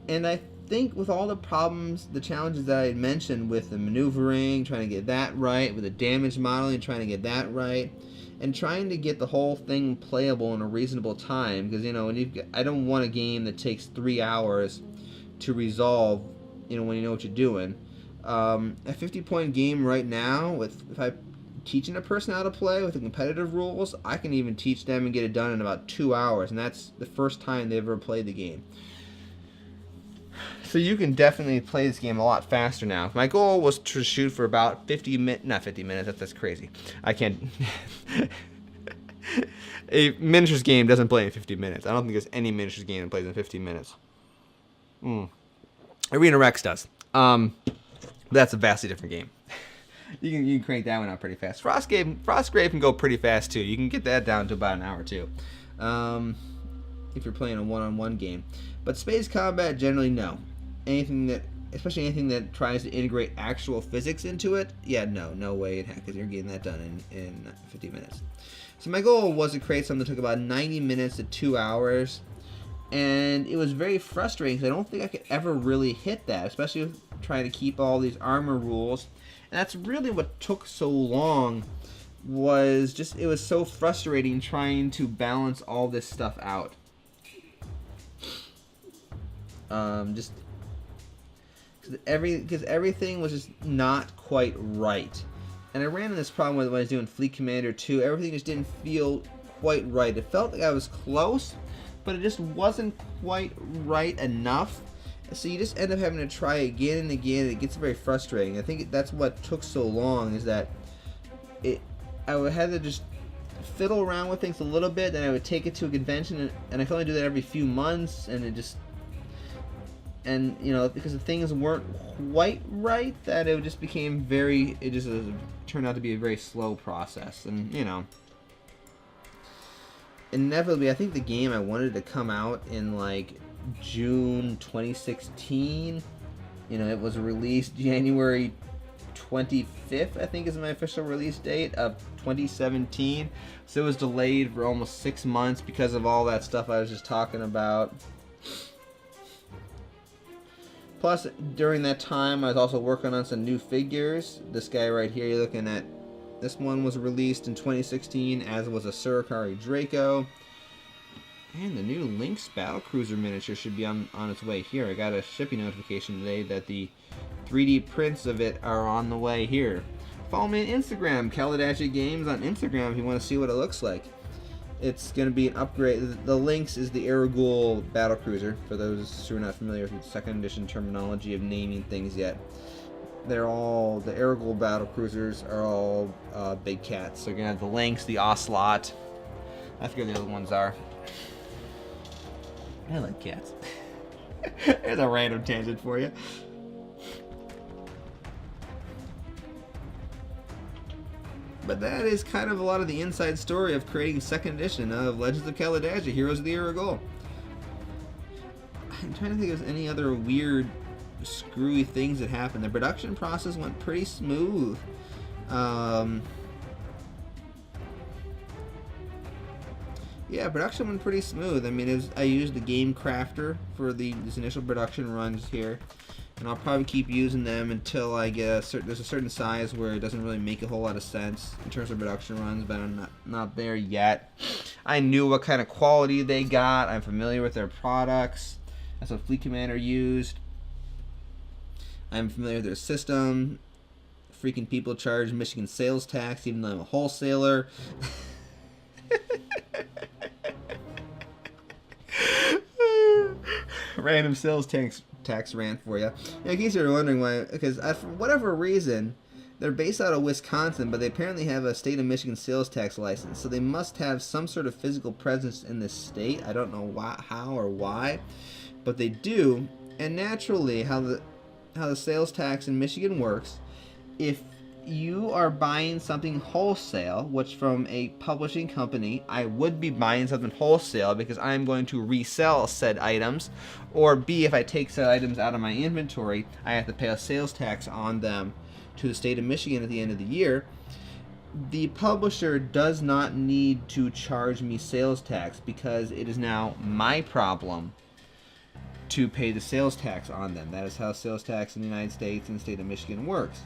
And I think with all the problems, the challenges that I had mentioned with the maneuvering, trying to get that right, with the damage modeling, trying to get that right, and trying to get the whole thing playable in a reasonable time, because, you know, I don't want a game that takes 3 hours to resolve, you know, when you know what you're doing. A 50-point game right now, if I'm teaching a person how to play with the competitive rules, I can even teach them and get it done in about 2 hours, and that's the first time they've ever played the game. So you can definitely play this game a lot faster now. My goal was to shoot for about 50 minutes, not 50 minutes, that's crazy. I can't. A miniatures game doesn't play in 50 minutes. I don't think there's any miniatures game that plays in 50 minutes. Arena Rex does. That's a vastly different game. You can crank that one out pretty fast. Frostgrave can go pretty fast too. You can get that down to about an hour too, if you're playing a one-on-one game. But space combat, generally no. Especially anything that tries to integrate actual physics into it, yeah, no way in heck, because you're getting that done in 50 minutes. So my goal was to create something that took about 90 minutes to 2 hours. And it was very frustrating because I don't think I could ever really hit that, especially with trying to keep all these armor rules. And that's really what took so long, was just, it was so frustrating trying to balance all this stuff out. Just because everything was just not quite right. And I ran into this problem when I was doing Fleet Commander 2. Everything just didn't feel quite right. It felt like I was close, but it just wasn't quite right enough. So you just end up having to try again and again. It gets very frustrating. I think that's what took so long, is that I would have to just fiddle around with things a little bit, then I would take it to a convention, and I could only do that every few months, and you know, because the things weren't quite right, that it just became turned out to be a very slow process. And, you know, inevitably, I think the game I wanted to come out in like June 2016. You know, it was released January 25th, I think is my official release date of 2017. So it was delayed for almost 6 months because of all that stuff I was just talking about. Plus, during that time, I was also working on some new figures. This guy right here you're looking at, this one was released in 2016, as was a Surikari Draco. And the new Lynx Battlecruiser miniature should be on its way here. I got a shipping notification today that the 3D prints of it are on the way here. Follow me on Instagram, Kalidasia Games on Instagram, if you want to see what it looks like. It's going to be an upgrade. The Lynx is the Heragul Battlecruiser, for those who are not familiar with the 2nd edition terminology of naming things yet. The Heragul Battlecruisers are all big cats. So you're going to have the Lynx, the Ocelot. I forget what the other ones are. I like cats. There's a random tangent for you. But that is kind of a lot of the inside story of creating 2nd edition of Legends of Kalidasia, Heroes of the Heragul. I'm trying to think if there's any other weird, screwy things that happened. The production process went pretty smooth. Yeah, production went pretty smooth. I mean, I used the Game Crafter for these initial production runs here. And I'll probably keep using them until I get there's a certain size where it doesn't really make a whole lot of sense in terms of production runs, but I'm not there yet. I knew what kind of quality they got. I'm familiar with their products. That's what Fleet Commander used. I'm familiar with their system. Freaking people charge Michigan sales tax even though I'm a wholesaler. Random sales tax rant for you. In case you're wondering why, because for whatever reason, they're based out of Wisconsin, but they apparently have a state of Michigan sales tax license, so they must have some sort of physical presence in this state. I don't know why, how or why, but they do. And naturally, how the sales tax in Michigan works, if you are buying something wholesale, which from a publishing company, I would be buying something wholesale because I'm going to resell said items, or B, if I take said items out of my inventory, I have to pay a sales tax on them to the state of Michigan at the end of the year. The publisher does not need to charge me sales tax because it is now my problem to pay the sales tax on them. That is how sales tax in the United States and the state of Michigan works.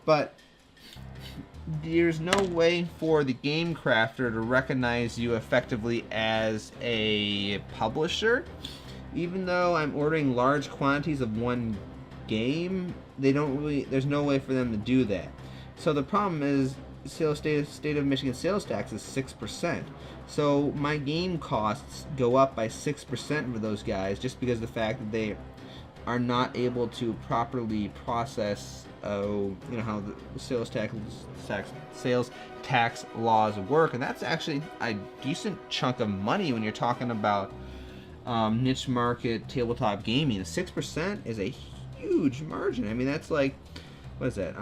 But there's no way for the game crafter to recognize you effectively as a publisher. Even though I'm ordering large quantities of one game, there's no way for them to do that. So the problem is state of Michigan sales tax is 6%. So my game costs go up by 6% for those guys just because of the fact that they are not able to properly process how the sales tax laws work, and that's actually a decent chunk of money when you're talking about niche market tabletop gaming. 6% is a huge margin. I mean, that's like, what is that?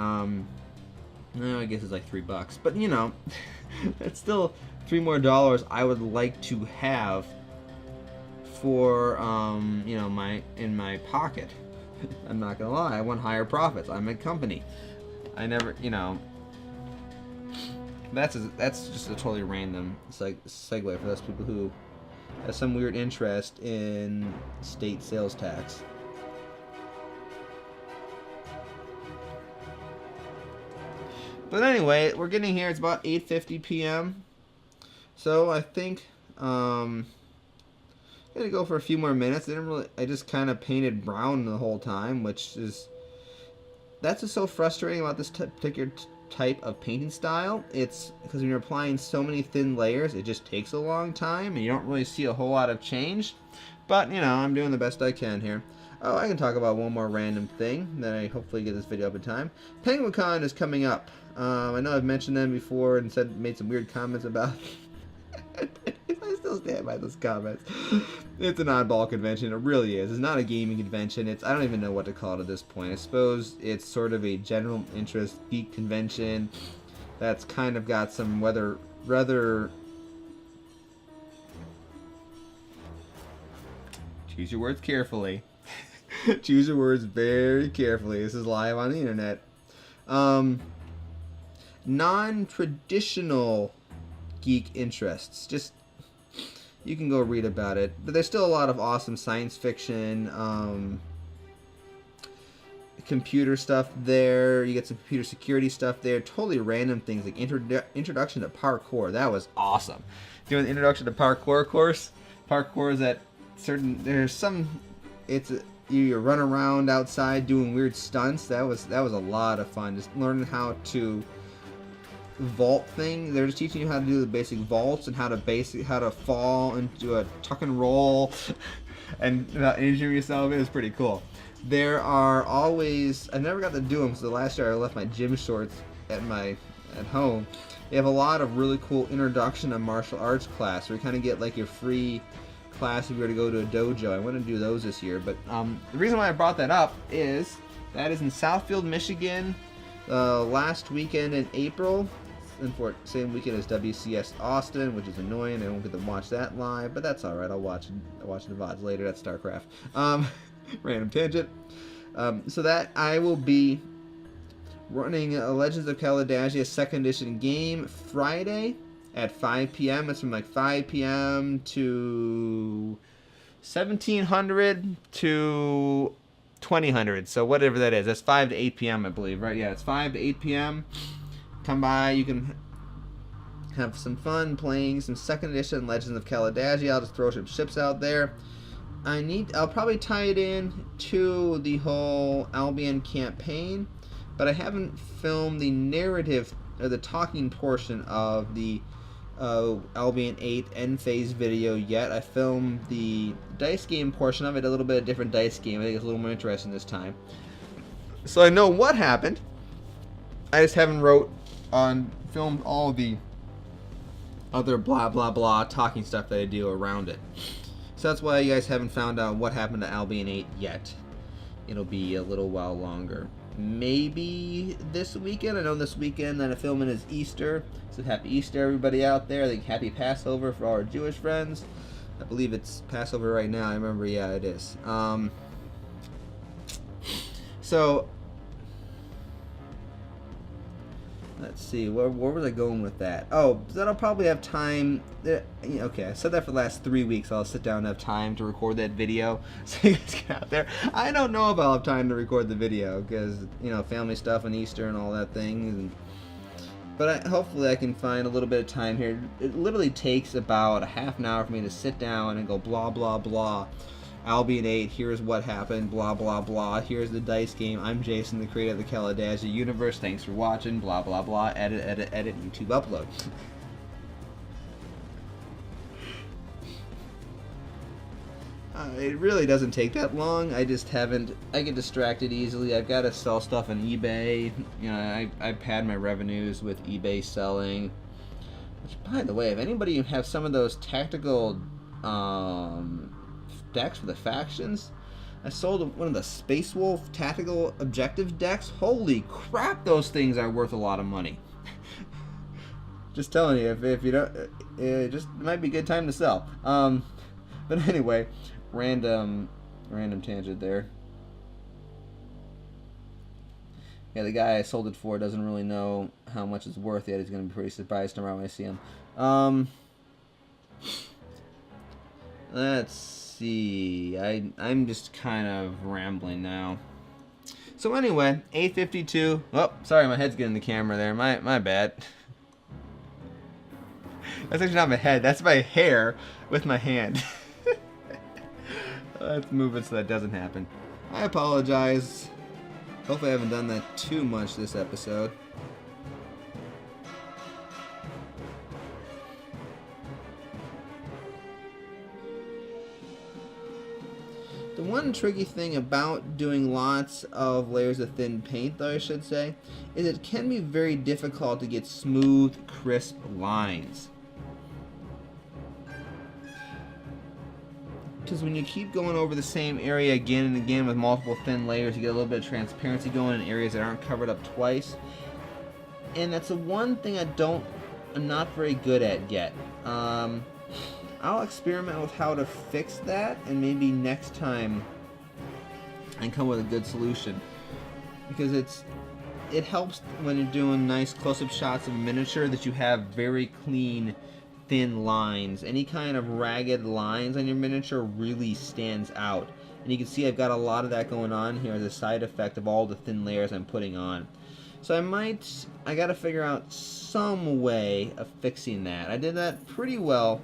No, I guess it's like $3, but that's still $3 more I would like to have for in my pocket. I'm not gonna lie, I want higher profits. I'm a company. I never, that's just a totally random segue for those people who have some weird interest in state sales tax. But anyway, we're getting here. It's about 8:50 p.m. So I think I'm gonna go for a few more minutes. I just kind of painted brown the whole time, that's what's so frustrating about this particular type of painting style. It's because when you're applying so many thin layers, it just takes a long time, and you don't really see a whole lot of change. But I'm doing the best I can here. Oh, I can talk about one more random thing that I hopefully get this video up in time. PenguinCon is coming up. I know I've mentioned them before and made some weird comments about. I still stand by those comments. It's an oddball convention. It really is. It's not a gaming convention. I don't even know what to call it at this point. I suppose it's sort of a general interest geek convention that's kind of got some rather choose your words carefully. Choose your words very carefully. This is live on the internet. Non-traditional geek interests. Just, you can go read about it. But there's still a lot of awesome science fiction, computer stuff there. You get some computer security stuff there. Totally random things like introduction to parkour. That was awesome. Doing the introduction to parkour course. Parkour is at you run around outside doing weird stunts. That was a lot of fun. Just learning how to vault thing. They're just teaching you how to do the basic vaults and how to fall into a tuck and roll and not injure yourself. It was pretty cool. There are always, I never got to do them because the last year I left my gym shorts at home. They have a lot of really cool introduction to martial arts class where you kind of get like your free class if you were to go to a dojo. I want to do those this year, but the reason why I brought that up is that is in Southfield, Michigan, last weekend in April, and for same weekend as WCS Austin, which is annoying. I won't get to watch that live, but that's all right. I'll watch the VODs later. That's StarCraft. Random tangent. So that I will be running a Legends of Kalidasia 2nd edition game Friday at 5 p.m. It's from like 5 p.m. to 1700 to 2000. So whatever that is. That's 5 to 8 p.m. I believe, right? Yeah, it's 5 to 8 p.m. Come by. You can have some fun playing some 2nd edition Legends of Kalidasia. I'll just throw some ships out there. I'll probably tie it in to the whole Albion campaign, but I haven't filmed the narrative or the talking portion of the Albion 8 end phase video yet. I filmed the dice game portion of it, a little bit of different dice game. I think it's a little more interesting this time. So I know what happened. I just haven't filmed all the other blah blah blah talking stuff that I do around it. So that's why you guys haven't found out what happened to Albion 8 yet. It'll be a little while longer. Maybe this weekend. I know this weekend that I'm filming is Easter. So happy Easter, everybody out there. I think happy Passover for all our Jewish friends. I believe it's Passover right now. I remember, yeah, it is. So let's see, where was I going with that? Oh, then I'll probably have time. Okay, I said that for the last 3 weeks. I'll sit down and have time to record that video. So you guys get out there. I don't know if I'll have time to record the video because, family stuff and Easter and all that thing. But hopefully I can find a little bit of time here. It literally takes about a half an hour for me to sit down and go blah, blah, blah. Albion 8, here's what happened, blah, blah, blah. Here's the dice game. I'm Jason, the creator of the Kalidasia universe. Thanks for watching, blah, blah, blah. Edit, edit, edit, YouTube upload. It really doesn't take that long. I just haven't. I get distracted easily. I've got to sell stuff on eBay. I've had my revenues with eBay selling. Which, by the way, if anybody have some of those tactical decks for the factions, I sold one of the Space Wolf tactical objective decks. Holy crap, those things are worth a lot of money. Just telling you, if you don't, it might be a good time to sell. But anyway, random tangent there. Yeah, the guy I sold it for doesn't really know how much it's worth yet. He's going to be pretty surprised tomorrow when I see him. Let's see. I'm just kind of rambling now. So anyway, 8:52. Oh, sorry, my head's getting the camera there. My bad. That's actually not my head. That's my hair with my hand. Let's move it so that doesn't happen. I apologize. Hopefully I haven't done that too much this episode. The one tricky thing about doing lots of layers of thin paint, though, I should say, is it can be very difficult to get smooth, crisp lines. Because when you keep going over the same area again and again with multiple thin layers, you get a little bit of transparency going in areas that aren't covered up twice. And that's the one thing I'm not very good at yet. I'll experiment with how to fix that, and maybe next time I can come with a good solution. Because it helps when you're doing nice close-up shots of miniature that you have very clean, thin lines. Any kind of ragged lines on your miniature really stands out. And you can see I've got a lot of that going on here as a side effect of all the thin layers I'm putting on. So I gotta figure out some way of fixing that. I did that pretty well.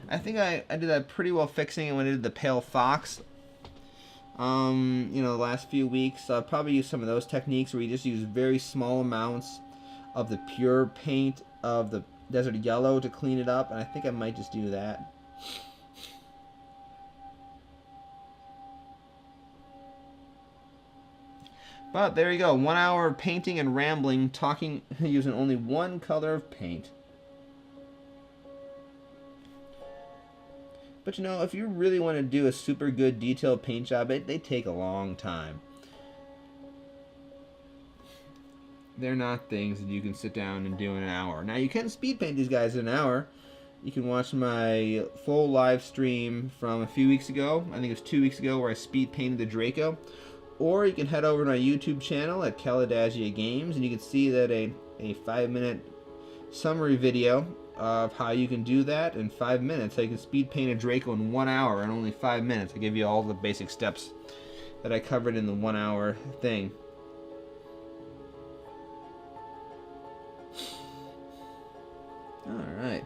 I think I did that pretty well fixing it when I did the Pale Fox. The last few weeks. I'll probably use some of those techniques where you just use very small amounts of the pure paint of the Desert Yellow to clean it up, and I think I might just do that. But there you go, 1 hour of painting and rambling, talking, using only one color of paint. But if you really want to do a super good detailed paint job, they take a long time. They're not things that you can sit down and do in an hour. Now, you can speed paint these guys in an hour. You can watch my full live stream from a few weeks ago. I think it was 2 weeks ago where I speed painted the Draco. Or you can head over to my YouTube channel at Kalidasia Games, and you can see that a 5-minute summary video of how you can do that in 5 minutes. How you can speed paint a Draco in 1 hour in only 5 minutes. I give you all the basic steps that I covered in the 1 hour thing. Alright.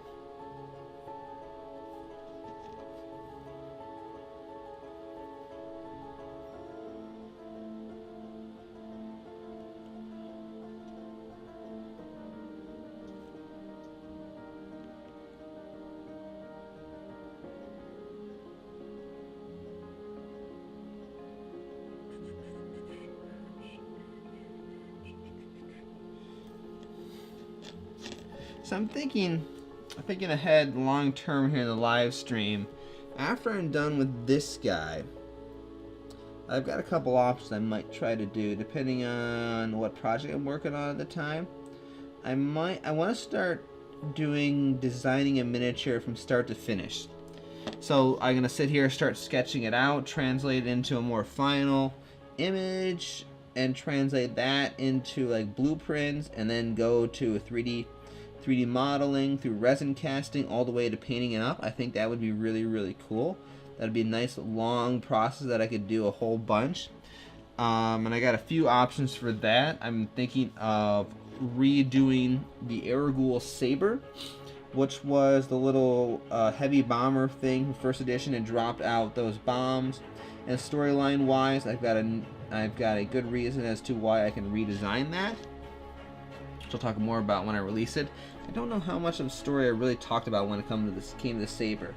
So I'm thinking ahead long term here in the live stream. After I'm done with this guy, I've got a couple options I might try to do depending on what project I'm working on at the time. I want to start designing a miniature from start to finish. So I'm gonna sit here, start sketching it out, translate it into a more final image, and translate that into like blueprints, and then go to a 3D modeling through resin casting all the way to painting it up. I think that would be really, really cool. That'd be a nice long process that I could do a whole bunch. And I got a few options for that. I'm thinking of redoing the Heragul saber, which was the little heavy bomber thing from first edition and dropped out those bombs. And storyline wise, I've got a good reason as to why I can redesign that, which I'll talk more about when I release it. I don't know how much of the story I really talked about when it came to the saber,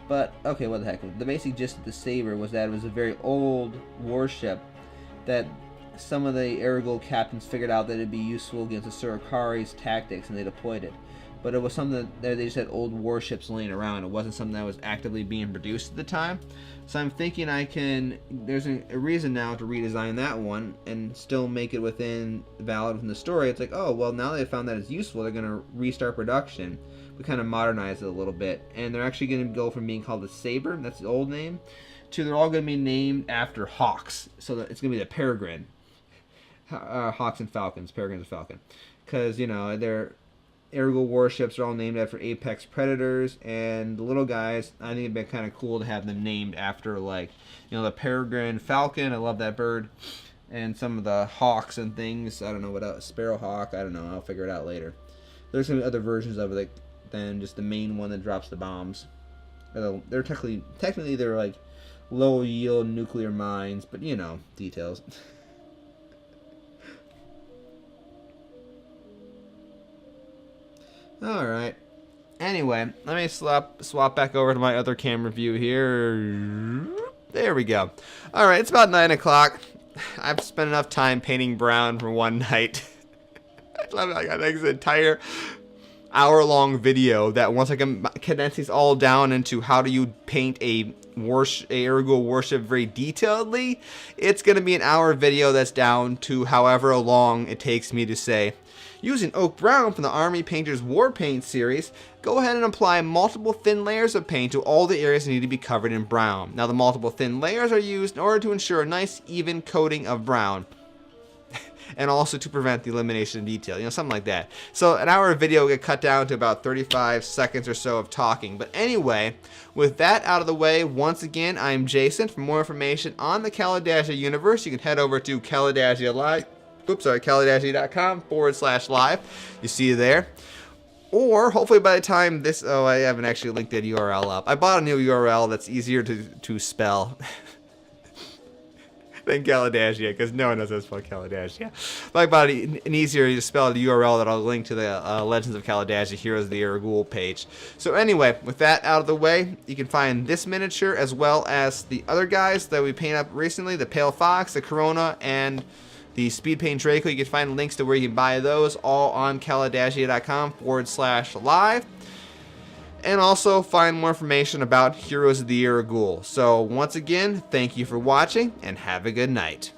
but okay, what the heck. The basic gist of the saber was that it was a very old warship that some of the Heragul captains figured out that it'd be useful against the Surikari's tactics, and they deployed it. But it was something that they just had old warships laying around. It wasn't something that was actively being produced at the time. So I'm thinking there's a reason now to redesign that one and still make it valid within the story. It's like, oh, well, now they found that it's useful, they're going to restart production. We kind of modernize it a little bit. And they're actually going to go from being called the Saber, that's the old name, to they're all going to be named after hawks. So that it's going to be the Peregrine. Hawks and Falcons, Peregrine and Falcon. Because, they're Heragul warships are all named after apex predators, and the little guys, I think it'd be kind of cool to have them named after, like, the Peregrine Falcon, I love that bird, and some of the hawks and things, I don't know what else, Sparrowhawk, I don't know, I'll figure it out later. There's going to be other versions of it than just the main one that drops the bombs. They're technically they're like low yield nuclear mines, but details. Alright. Anyway, let me swap back over to my other camera view here. There we go. Alright, it's about 9 o'clock. I've spent enough time painting brown for one night. I got this entire hour-long video that once I can condense these all down into how do you paint a Heragul warship very detailedly, it's going to be an hour video that's down to however long it takes me to say. Using oak brown from the Army Painters War Paint series, go ahead and apply multiple thin layers of paint to all the areas that need to be covered in brown. Now the multiple thin layers are used in order to ensure a nice even coating of brown. And also to prevent the elimination of detail, something like that. So an hour video will get cut down to about 35 seconds or so of talking. But anyway, with that out of the way, once again, I'm Jason. For more information on the Kalidasia universe, you can head over to Kalidasia.com/live. You see it there. Or hopefully by the time this, I haven't actually linked that URL up. I bought a new URL that's easier to spell than Kalidasia, because no one knows how to spell Kalidasia. But I bought an easier to spell URL that I'll link to the Legends of Kalidasia Heroes of the Heragul page. So anyway, with that out of the way, you can find this miniature as well as the other guys that we painted up recently, the Pale Fox, the Corona, and the Speed Paint Draco. You can find links to where you can buy those all on Kalidasia.com/live. And also find more information about Heroes of the Heragul. So once again, thank you for watching and have a good night.